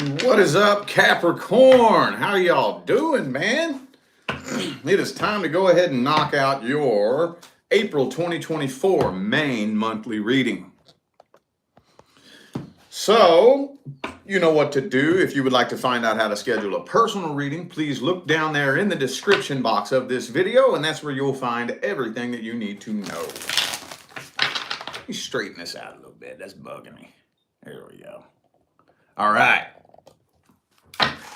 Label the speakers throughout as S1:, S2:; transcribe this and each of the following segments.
S1: What is up, Capricorn? How y'all doing, man? It is time to go ahead and knock out your April 2024 main monthly reading. So, you know what to do. If you would like to find out how to schedule a personal reading, please look down there in the description box of this video, and that's where you'll find everything that you need to know. Let me straighten this out a little bit. That's bugging me. There we go. All right.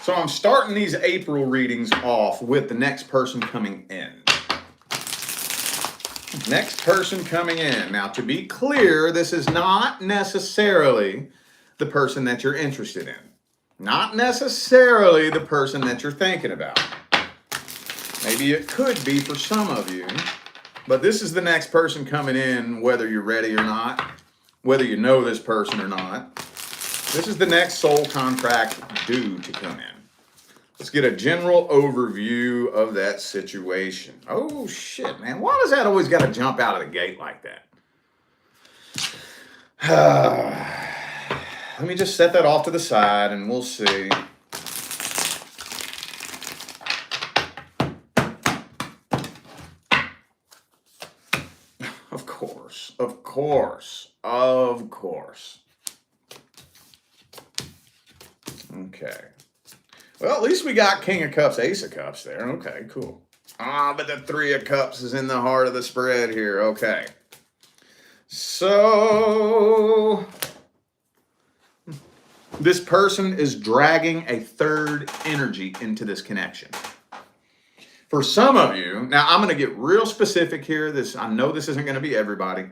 S1: So I'm starting these April readings off with the next person coming in. Next person coming in. Now, to be clear, this is not necessarily the person that you're interested in. Not necessarily the person that you're thinking about. Maybe it could be for some of you, but this is the next person coming in, whether you're ready or not, whether you know this person or not. This is the next soul contract due to come in. Let's get a general overview of that situation. Oh, shit, man. Why does that always got to jump out of the gate like that? Let me just set that off to the side and we'll see. Of course, of course, of course. Okay. Well, at least we got King of Cups, Ace of Cups there. Okay, cool. But the Three of Cups is in the heart of the spread here. Okay. So, this person is dragging a third energy into this connection. For some of you, now I'm going to get real specific here. I know this isn't going to be everybody.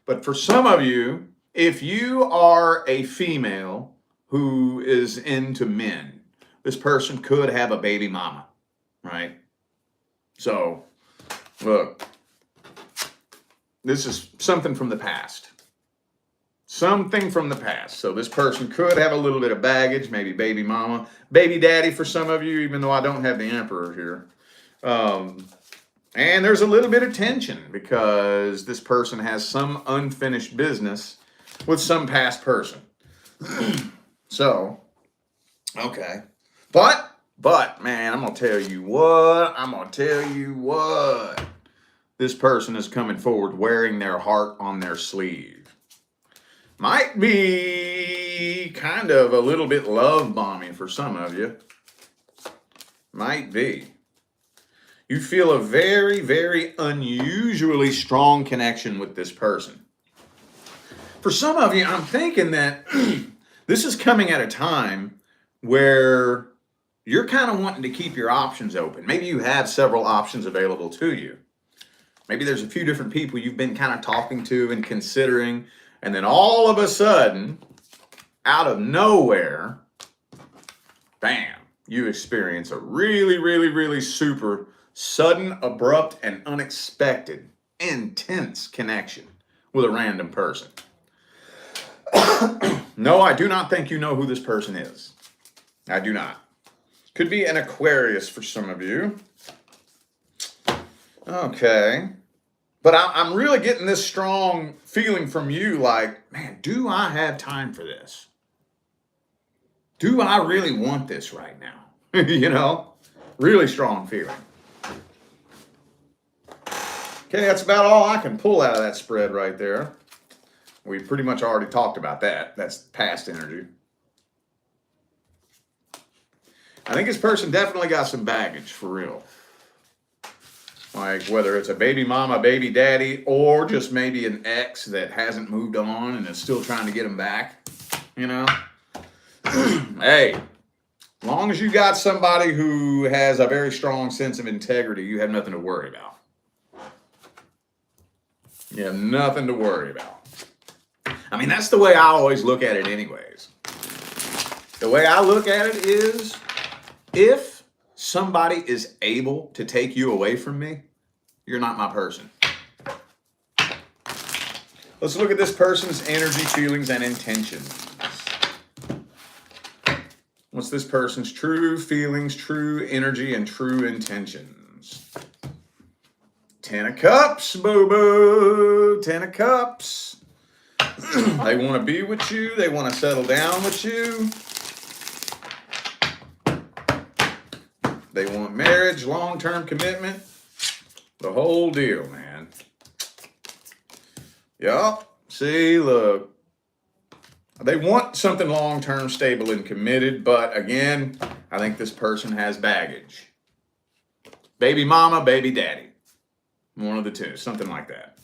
S1: But for some of you, if you are a female who is into men, this person could have a baby mama, right? So, look, this is something from the past. Something from the past. So this person could have a little bit of baggage, maybe baby mama, baby daddy for some of you, even though I don't have the Emperor here. And there's a little bit of tension because this person has some unfinished business with some past person. So, okay. But, man, I'm going to tell you what. This person is coming forward wearing their heart on their sleeve. Might be kind of a little bit love bombing for some of you. Might be. You feel a very, very unusually strong connection with this person. For some of you, I'm thinking that this is coming at a time where you're kind of wanting to keep your options open. Maybe you have several options available to you. Maybe there's a few different people you've been kind of talking to and considering, and then all of a sudden, out of nowhere, bam, you experience a really, really, really super sudden, abrupt, and unexpected, intense connection with a random person. No, I do not think you know who this person is. I do not. Could be an Aquarius for some of you. Okay. But I'm really getting this strong feeling from you like, man, do I have time for this? Do I really want this right now? You know? Really strong feeling. Okay, that's about all I can pull out of that spread right there. We pretty much already talked about that. That's past energy. I think this person definitely got some baggage, for real. Like whether it's a baby mama, baby daddy, or just maybe an ex that hasn't moved on and is still trying to get them back, you know? Hey, as long as you got somebody who has a very strong sense of integrity, you have nothing to worry about. You have nothing to worry about. I mean, that's the way I always look at it anyways. The way I look at it is, if somebody is able to take you away from me, you're not my person. Let's look at this person's energy, feelings, and intentions. What's this person's true feelings, true energy, and true intentions? 10 of Cups, boo-boo. 10 of Cups. They want to be with you. They want to settle down with you. They want marriage, long-term commitment, the whole deal, man. Yup. See, look. They want something long-term, stable, and committed, but again, I think this person has baggage. Baby mama, baby daddy. One of the two, something like that.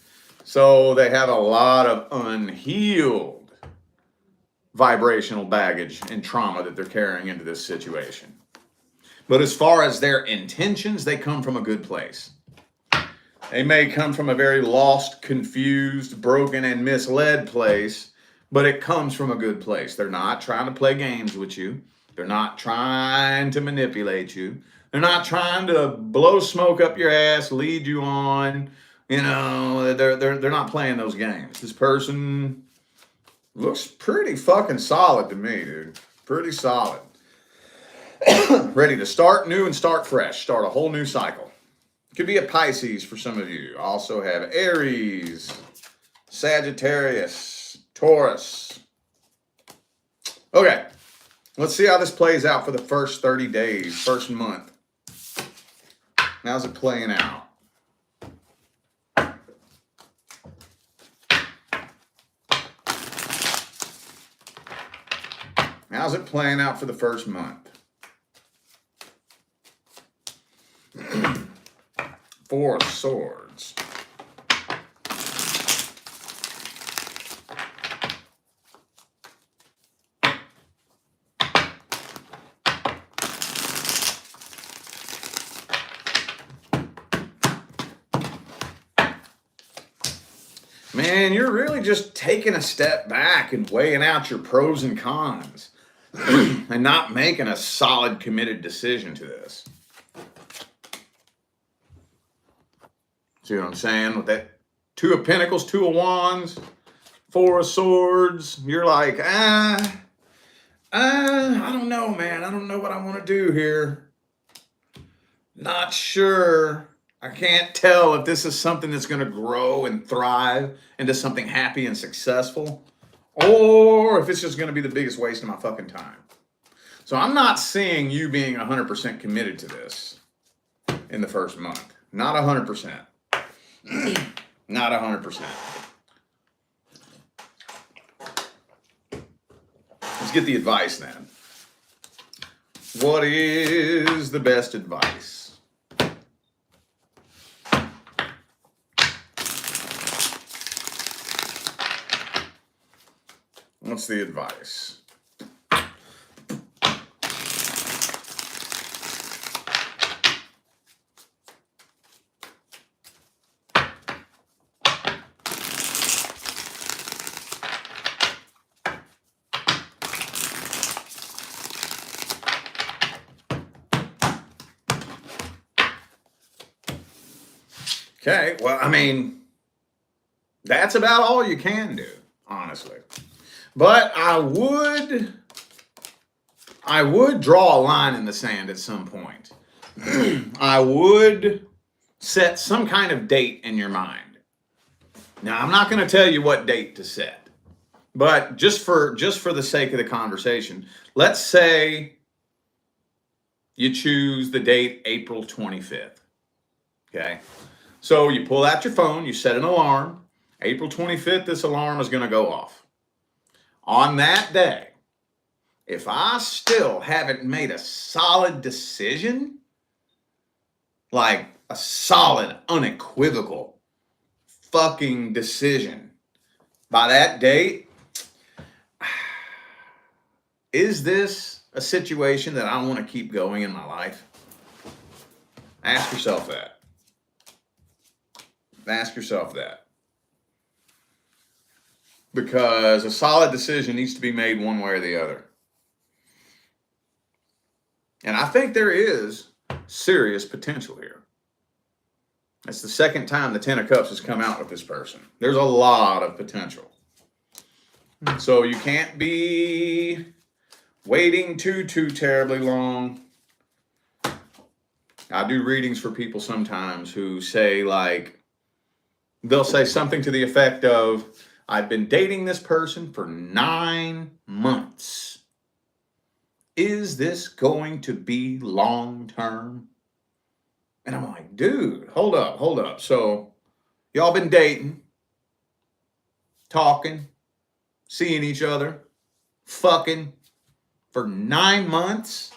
S1: So they have a lot of unhealed vibrational baggage and trauma that they're carrying into this situation. But as far as their intentions, they come from a good place. They may come from a very lost, confused, broken, and misled place, but it comes from a good place. They're not trying to play games with you. They're not trying to manipulate you. They're not trying to blow smoke up your ass, lead you on. You know, they're not playing those games. This person looks pretty fucking solid to me, dude. Pretty solid. Ready to start new and start fresh. Start a whole new cycle. Could be a Pisces for some of you. Also have Aries, Sagittarius, Taurus. Okay. Let's see how this plays out for the first 30 days, first month. How's it playing out? How's it playing out for the first month? Four of Swords. Man, you're really just taking a step back and weighing out your pros and cons and not making a solid, committed decision to this. See what I'm saying? With that Two of Pentacles, Two of Wands, Four of Swords, you're like, I don't know, man. I don't know what I want to do here. Not sure. I can't tell if this is something that's going to grow and thrive into something happy and successful, or if it's just going to be the biggest waste of my fucking time. So I'm not seeing you being 100% committed to this in the first month. Not 100%. Not 100%. Let's get the advice then. What is the best advice? What's the advice? Okay, well, I mean, that's about all you can do, honestly. But I would draw a line in the sand at some point. I would set some kind of date in your mind. Now, I'm not going to tell you what date to set, but just for the sake of the conversation, let's say you choose the date April 25th. Okay? So you pull out your phone, you set an alarm. April 25th, this alarm is going to go off. On that day, if I still haven't made a solid decision, like a solid, unequivocal fucking decision by that date, is this a situation that I want to keep going in my life? Ask yourself that. Ask yourself that. Because a solid decision needs to be made one way or the other. And I think there is serious potential here. That's the second time the Ten of Cups has come out with this person. There's a lot of potential. So you can't be waiting too terribly long. I do readings for people sometimes who say, like, they'll say something to the effect of, I've been dating this person for 9 months. is this going to be long term? And I'm like, dude, hold up. So y'all been dating, talking, seeing each other, fucking for 9 months,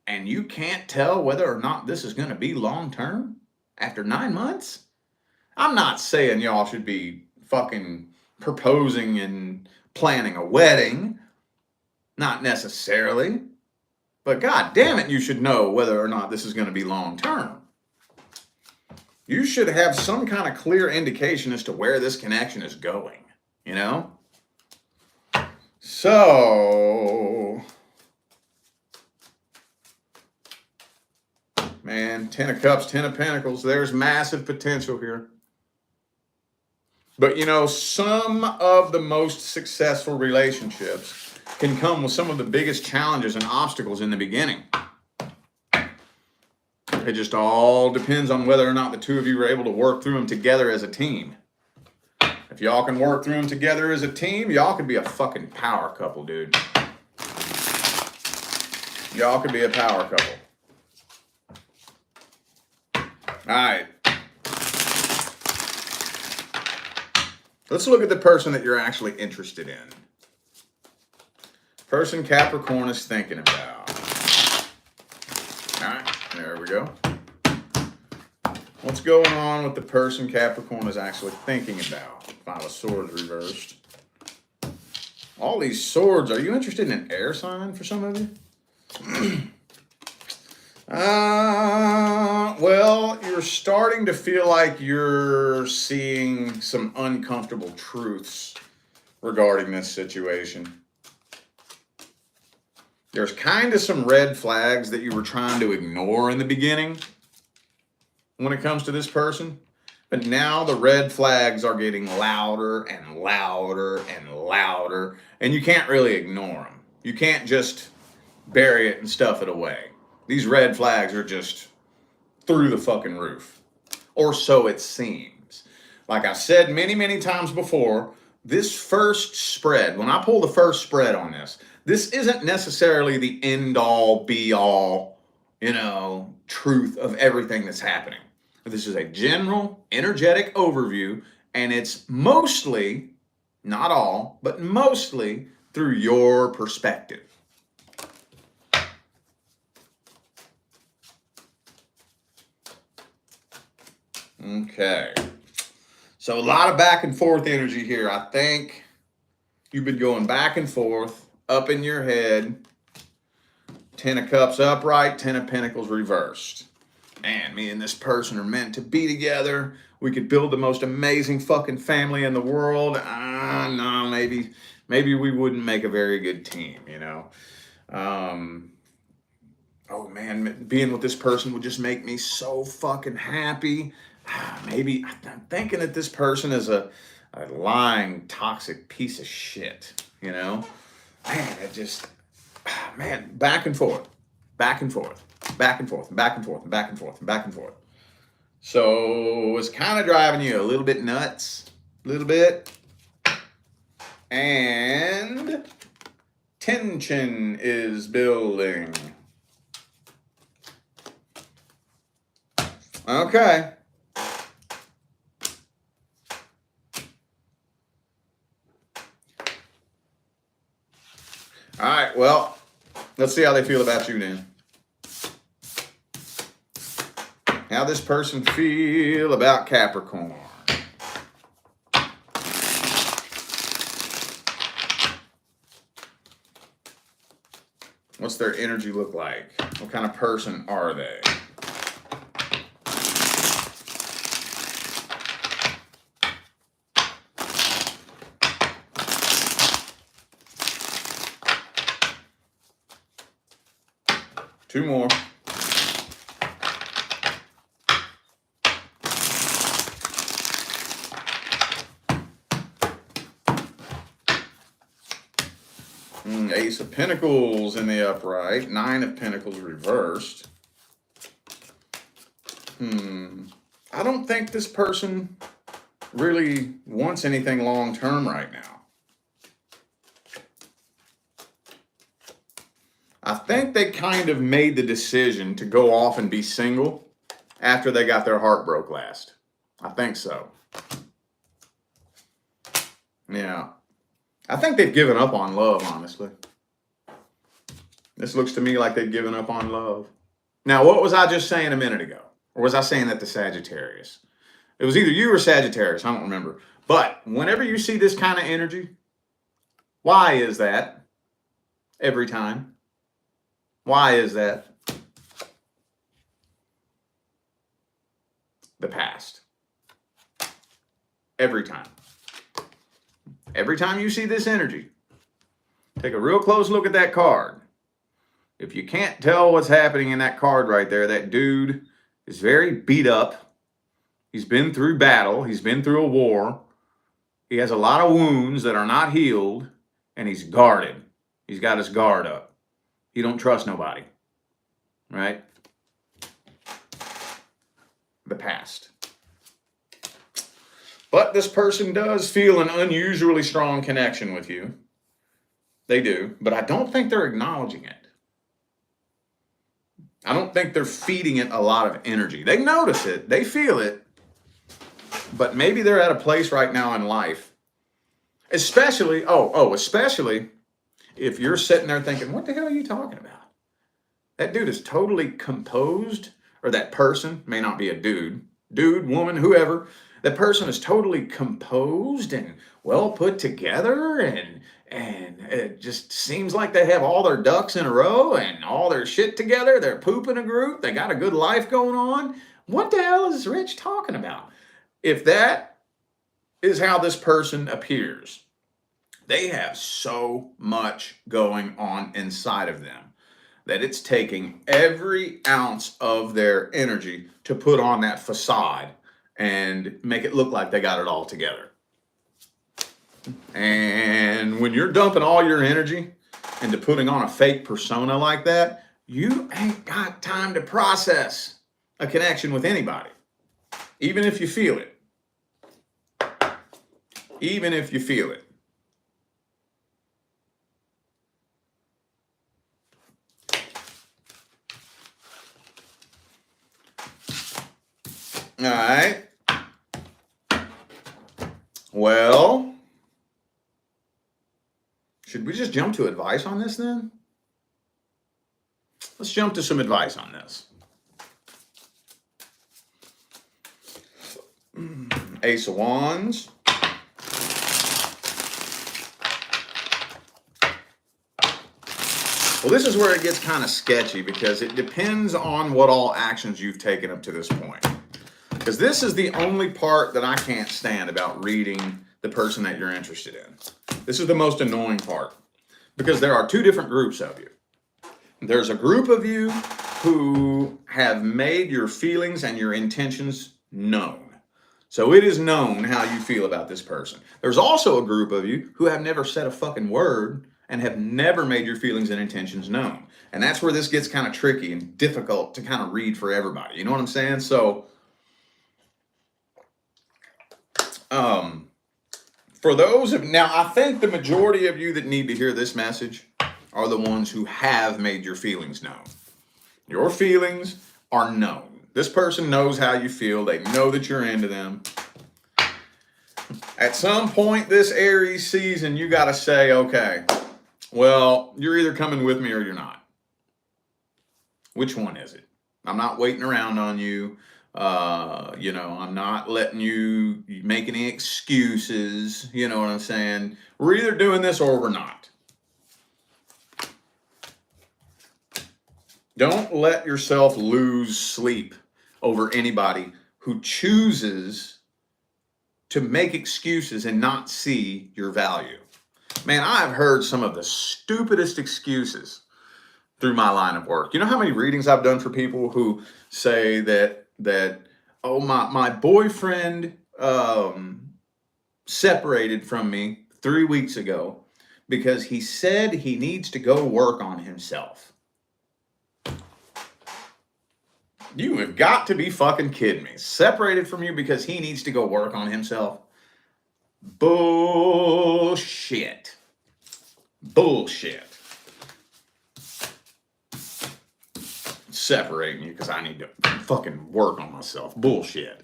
S1: and you can't tell whether or not this is going to be long term after 9 months? I'm not saying y'all should be fucking proposing and planning a wedding. Not necessarily. But god damn it, you should know whether or not this is going to be long term. You should have some kind of clear indication as to where this connection is going, you know? So, man, 10 of Cups, 10 of Pentacles, there's massive potential here. But you know, some of the most successful relationships can come with some of the biggest challenges and obstacles in the beginning. It just all depends on whether or not the two of you are able to work through them together as a team. If y'all can work through them together as a team, y'all could be a fucking power couple, dude. Y'all could be a power couple. Alright. Let's look at the person that you're actually interested in. Person Capricorn is thinking about. Alright, there we go. What's going on with the person Capricorn is actually thinking about? Five of Swords reversed. All these swords. Are you interested in an air sign for some of you? Well, you're starting to feel like you're seeing some uncomfortable truths regarding this situation. There's kind of some red flags that you were trying to ignore in the beginning when it comes to this person. But now the red flags are getting louder and louder and louder, and you can't really ignore them. You can't just bury it and stuff it away. These red flags are just through the fucking roof. Or so it seems. Like I said many, many times before, this first spread, when I pull the first spread on this, this isn't necessarily the end-all, be-all, truth of everything that's happening. This is a general, energetic overview, and it's mostly, not all, but mostly through your perspective. Okay. So a lot of back and forth energy here. I think you've been going back and forth, up in your head. 10 of Cups upright, 10 of Pentacles reversed. Man, me and this person are meant to be together. We could build the most amazing fucking family in the world. No, maybe we wouldn't make a very good team, Oh man, being with this person would just make me so fucking happy. Maybe I'm thinking that this person is a lying, toxic piece of shit, Man, it just, back and forth, back and forth, back and forth, back and forth, back and forth, back and forth. So it's kind of driving you a little bit nuts, a little bit. And tension is building. Okay. All right, well, let's see how they feel about you then. How this person feel about Capricorn. What's their energy look like? What kind of person are they? Two more. Ace of Pentacles in the upright. 9 of Pentacles reversed. I don't think this person really wants anything long-term right now. I think they kind of made the decision to go off and be single after they got their heart broke last. I think so. Yeah. I think they've given up on love, honestly. This looks to me like they've given up on love. Now, what was I just saying a minute ago? Or was I saying that to Sagittarius? It was either you or Sagittarius. I don't remember. But whenever you see this kind of energy, why is that? Every time. Why is that? The past. Every time. Every time you see this energy, take a real close look at that card. If you can't tell what's happening in that card right there, that dude is very beat up. He's been through battle. He's been through a war. He has a lot of wounds that are not healed, and he's guarded. He's got his guard up. He don't trust nobody, right? The past. But this person does feel an unusually strong connection with you. They do, but I don't think they're acknowledging it. I don't think they're feeding it a lot of energy. They notice it, they feel it, but maybe they're at a place right now in life, especially if you're sitting there thinking, what the hell are you talking about? That dude is totally composed, or that person, may not be a dude, woman, whoever, that person is totally composed and well put together, and it just seems like they have all their ducks in a row and all their shit together. They're pooping a group. They got a good life going on. What the hell is Rich talking about? If that is how this person appears, they have so much going on inside of them that it's taking every ounce of their energy to put on that facade and make it look like they got it all together. And when you're dumping all your energy into putting on a fake persona like that, you ain't got time to process a connection with anybody, even if you feel it. Even if you feel it. All right. Well, should we just jump to advice on this then? Let's jump to some advice on this. Ace of Wands. Well, this is where it gets kind of sketchy because it depends on what all actions you've taken up to this point. Because this is the only part that I can't stand about reading the person that you're interested in. This is the most annoying part. Because there are two different groups of you. There's a group of you who have made your feelings and your intentions known. So it is known how you feel about this person. There's also a group of you who have never said a fucking word and have never made your feelings and intentions known. And that's where this gets kind of tricky and difficult to kind of read for everybody. You know what I'm saying? So, for those of, now I think the majority of you that need to hear this message are the ones who have made your feelings known. Your feelings are known. This person knows how you feel. They know that you're into them. At some point this Aries season, you got to say, okay, well, you're either coming with me or you're not. Which one is it? I'm not waiting around on you. I'm not letting you make any excuses. You know what I'm saying? We're either doing this or we're not. Don't let yourself lose sleep over anybody who chooses to make excuses and not see your value. Man, I've heard some of the stupidest excuses through my line of work. You know how many readings I've done for people who say that oh, my boyfriend separated from me 3 weeks ago because he said he needs to go work on himself. You have got to be fucking kidding me. Separated from you because he needs to go work on himself? Bullshit. Bullshit. separating you because I need to fucking work on myself. Bullshit.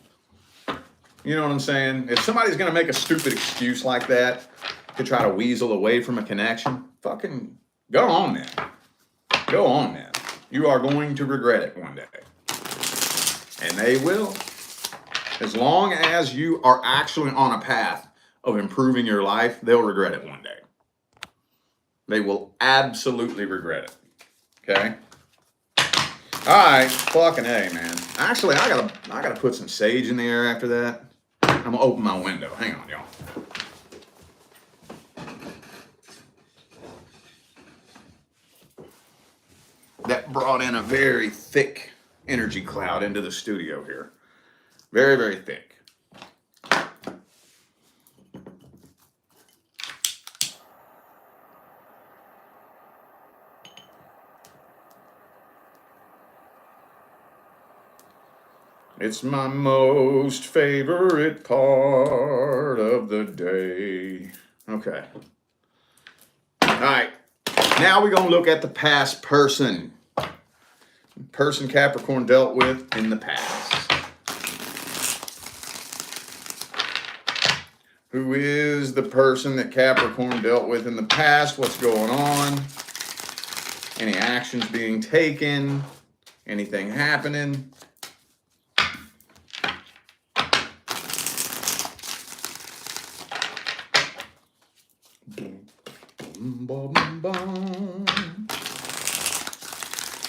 S1: You know what I'm saying? If somebody's going to make a stupid excuse like that to try to weasel away from a connection, fucking go on then. Go on then. You are going to regret it one day. And they will. As long as you are actually on a path of improving your life, they'll regret it one day. They will absolutely regret it. Okay? All right, fucking A, man. Actually, I gotta put some sage in the air after that. I'm gonna open my window. Hang on, y'all. That brought in a very thick energy cloud into the studio here. Very, very thick. It's my most favorite part of the day. Okay. All right. Now we're going to look at the past person. Person Capricorn dealt with in the past. Who is the person that Capricorn dealt with in the past? What's going on? Any actions being taken? Anything happening?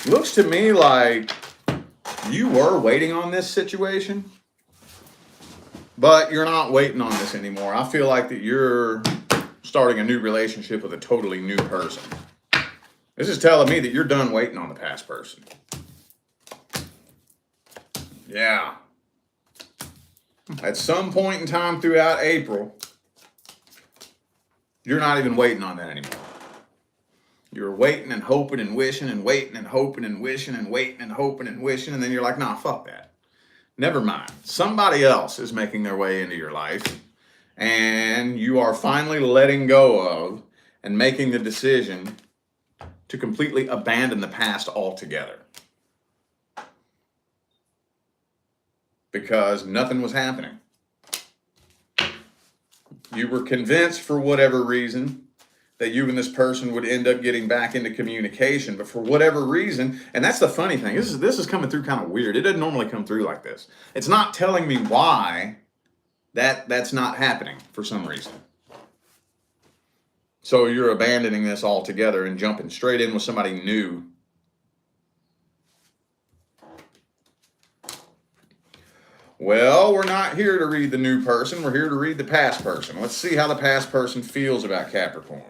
S1: Looks to me like you were waiting on this situation, but you're not waiting on this anymore. I feel like that you're starting a new relationship with a totally new person. This is telling me that you're done waiting on the past person. Yeah. At some point in time throughout April, you're not even waiting on that anymore. You're waiting and hoping and wishing and waiting and hoping and wishing and waiting and hoping and wishing. And then you're like, nah, fuck that. Never mind. Somebody else is making their way into your life. And you are finally letting go of and making the decision to completely abandon the past altogether. Because nothing was happening. You were convinced for whatever reason that you and this person would end up getting back into communication, but for whatever reason, and that's the funny thing, this is coming through kind of weird. It doesn't normally come through like this. It's not telling me why that's not happening for some reason. So you're abandoning this altogether and jumping straight in with somebody new. Well, we're not here to read the new person. We're here to read the past person. Let's see how the past person feels about Capricorn.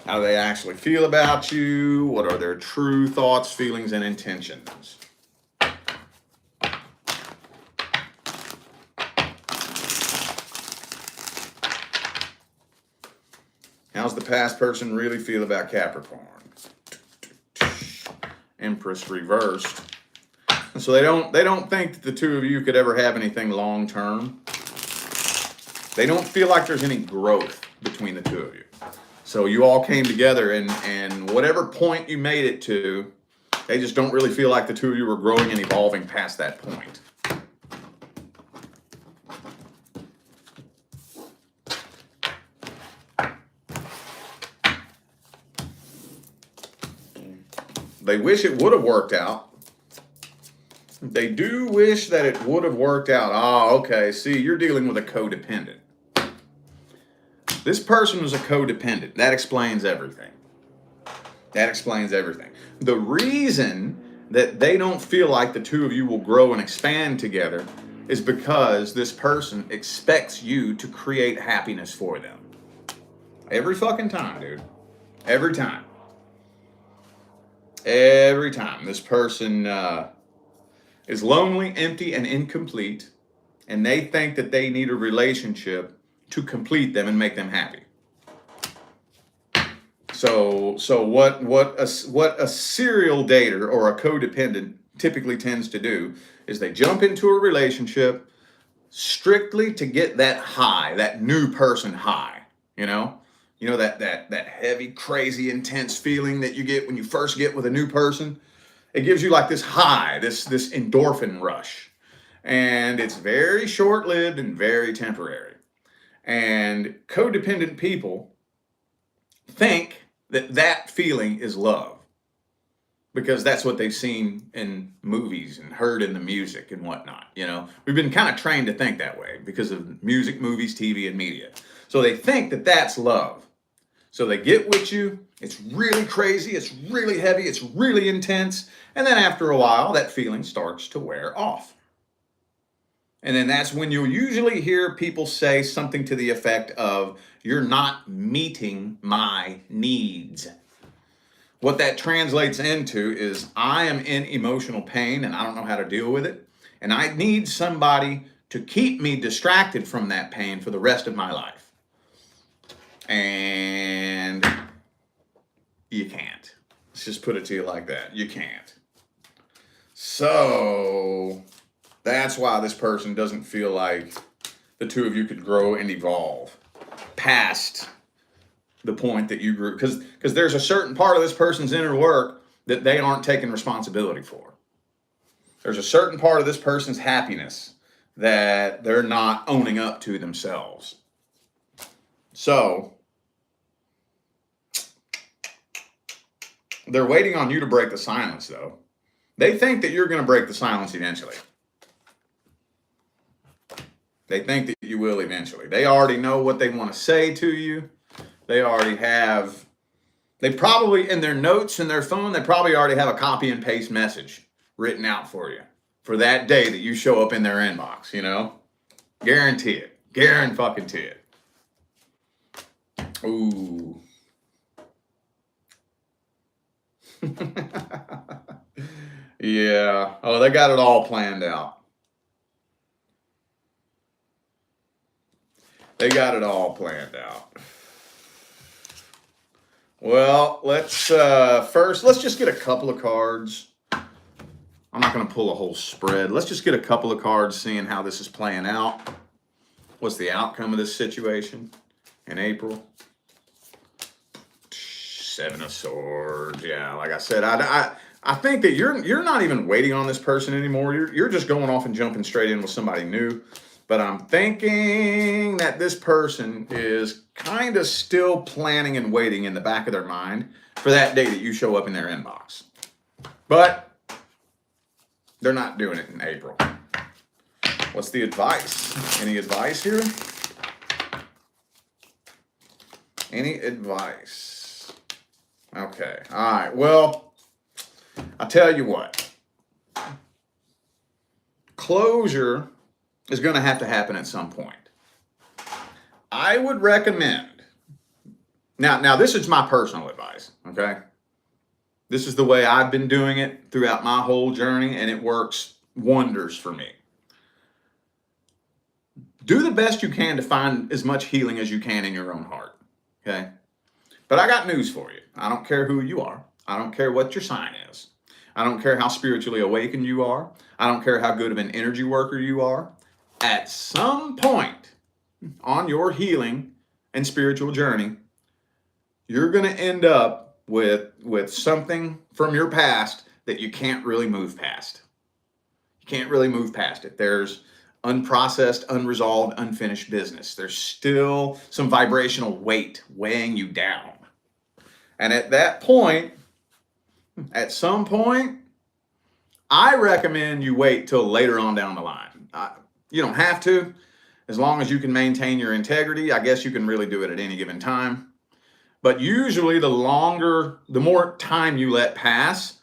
S1: How do they actually feel about you? What are their true thoughts, feelings, and intentions? How's the past person really feel about Capricorn? Empress reversed. So they don't think that the two of you could ever have anything long term. They don't feel like there's any growth between the two of you. So you all came together and whatever point you made it to, they just don't really feel like the two of you were growing and evolving past that point. They wish it would have worked out. They do wish that it would have worked out. Oh, okay. See, you're dealing with a codependent. This person was a codependent. That explains everything. That explains everything. The reason that they don't feel like the two of you will grow and expand together is because this person expects you to create happiness for them. Every fucking time, dude. Every time. Every time. This person is lonely, empty, and incomplete, and they think that they need a relationship to complete them and make them happy. So what a serial dater or a codependent typically tends to do is they jump into a relationship strictly to get that high, that new person high, you know? You know, that heavy, crazy, intense feeling that you get when you first get with a new person. It gives you like this high, this endorphin rush. And it's very short-lived and very temporary. And codependent people think that that feeling is love because that's what they've seen in movies and heard in the music and whatnot. You know, we've been kind of trained to think that way because of music, movies, TV, and media. So they think that that's love. So they get with you. It's really crazy. It's really heavy. It's really intense. And then after a while, that feeling starts to wear off. And then that's when you'll usually hear people say something to the effect of, "You're not meeting my needs." What that translates into is, I am in emotional pain and I don't know how to deal with it. And I need somebody to keep me distracted from that pain for the rest of my life. And you can't. Let's just put it to you like that. You can't. So that's why this person doesn't feel like the two of you could grow and evolve past the point that you grew. Because there's a certain part of this person's inner work that they aren't taking responsibility for. There's a certain part of this person's happiness that they're not owning up to themselves. So they're waiting on you to break the silence, though. They think that you're going to break the silence eventually. They think that you will eventually. They already know what they want to say to you. They already have, they probably, in their notes in their phone, they probably already have a copy and paste message written out for you for that day that you show up in their inbox, you know? Guarantee it. Guarantee it. Ooh. Yeah. Oh, they got it all planned out. They got it all planned out. Well, let's just get a couple of cards. I'm not going to pull a whole spread. Let's just get a couple of cards seeing how this is playing out. What's the outcome of this situation in April? Seven of Swords. Yeah, like I said, I think that you're not even waiting on this person anymore. You're just going off and jumping straight in with somebody new. But I'm thinking that this person is kind of still planning and waiting in the back of their mind for that day that you show up in their inbox. But they're not doing it in April. What's the advice? Any advice here? Any advice? Okay. All right. Well, I'll tell you what. Closure is going to have to happen at some point. I would recommend, now this is my personal advice, okay? This is the way I've been doing it throughout my whole journey, and it works wonders for me. Do the best you can to find as much healing as you can in your own heart, okay? But I got news for you. I don't care who you are. I don't care what your sign is. I don't care how spiritually awakened you are. I don't care how good of an energy worker you are. At some point on your healing and spiritual journey, you're going to end up with something from your past that you can't really move past. You can't really move past it. There's unprocessed, unresolved, unfinished business. There's still some vibrational weight weighing you down. And at that point, at some point, I recommend you wait till later on down the line. You don't have to. As long as you can maintain your integrity, I guess you can really do it at any given time. But usually the more time you let pass,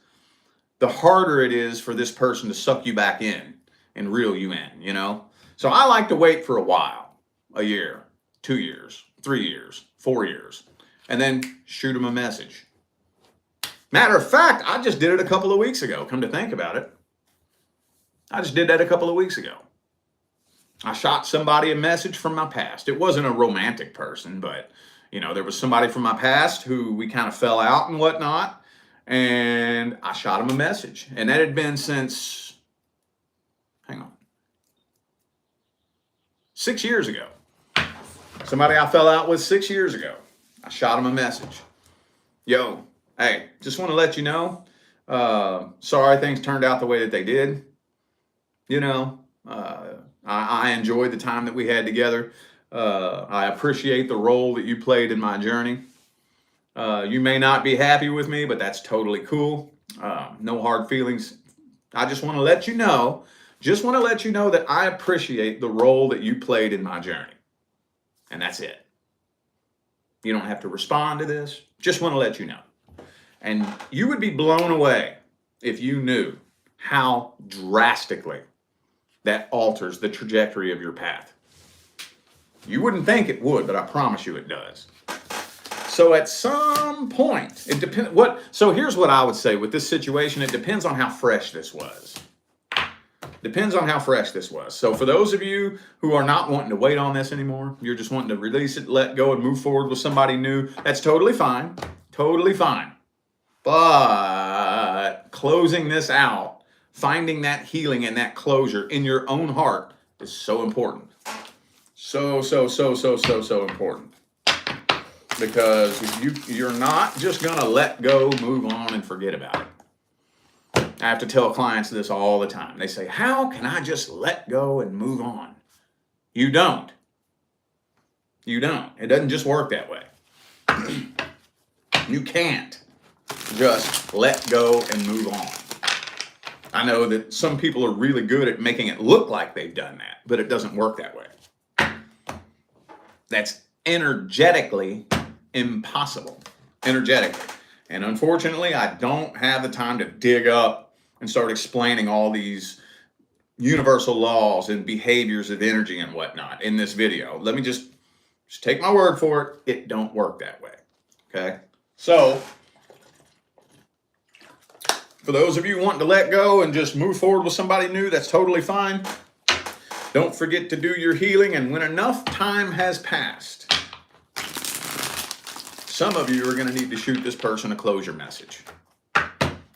S1: the harder it is for this person to suck you back in and reel you in, you know? So I like to wait for a while, a year, 2 years, 3 years, 4 years, and then shoot them a message. Matter of fact, I just did it a couple of weeks ago, come to think about it. I just did that a couple of weeks ago. I shot somebody a message from my past. It wasn't a romantic person, but, you know, there was somebody from my past who we kind of fell out and whatnot, and I shot him a message. And that had been since, 6 years ago. Somebody I fell out with 6 years ago. I shot him a message. Yo, hey, just want to let you know, sorry things turned out the way that they did. You know, I enjoyed the time that we had together. I appreciate the role that you played in my journey. You may not be happy with me, but that's totally cool. No hard feelings. I just want to let you know, that I appreciate the role that you played in my journey. And that's it. You don't have to respond to this. Just want to let you know. And you would be blown away if you knew how drastically that alters the trajectory of your path. You wouldn't think it would, but I promise you it does. So at some point, it depends. So here's what I would say with this situation. It depends on how fresh this was. Depends on how fresh this was. So for those of you who are not wanting to wait on this anymore, you're just wanting to release it, let go, and move forward with somebody new, that's totally fine. Totally fine. But closing this out, finding that healing and that closure in your own heart is so important. So important. Because you're not just going to let go, move on, and forget about it. I have to tell clients this all the time. They say, how can I just let go and move on? You don't. You don't. It doesn't just work that way. You can't just let go and move on. I know that some people are really good at making it look like they've done that, but it doesn't work that way. That's energetically impossible. Energetically. And unfortunately, I don't have the time to dig up and start explaining all these universal laws and behaviors of energy and whatnot in this video. Let me just take my word for it. It don't work that way. Okay? So, for those of you wanting to let go and just move forward with somebody new, that's totally fine. Don't forget to do your healing, and when enough time has passed, some of you are going to need to shoot this person a closure message.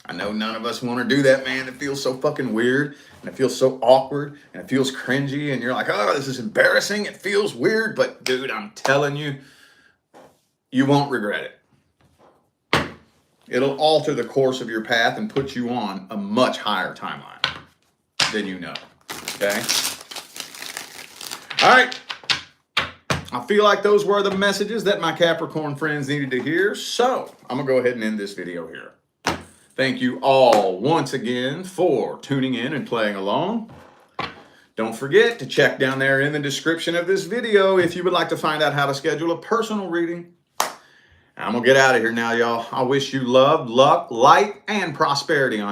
S1: I know none of us want to do that, man. It feels so fucking weird, and it feels so awkward, and it feels cringy, and you're like, oh, this is embarrassing. It feels weird, but dude, I'm telling you, you won't regret it. It'll alter the course of your path and put you on a much higher timeline than you know, okay? All right. I feel like those were the messages that my Capricorn friends needed to hear, so I'm going to go ahead and end this video here. Thank you all once again for tuning in and playing along. Don't forget to check down there in the description of this video if you would like to find out how to schedule a personal reading. I'm going to get out of here now, y'all. I wish you love, luck, light, and prosperity on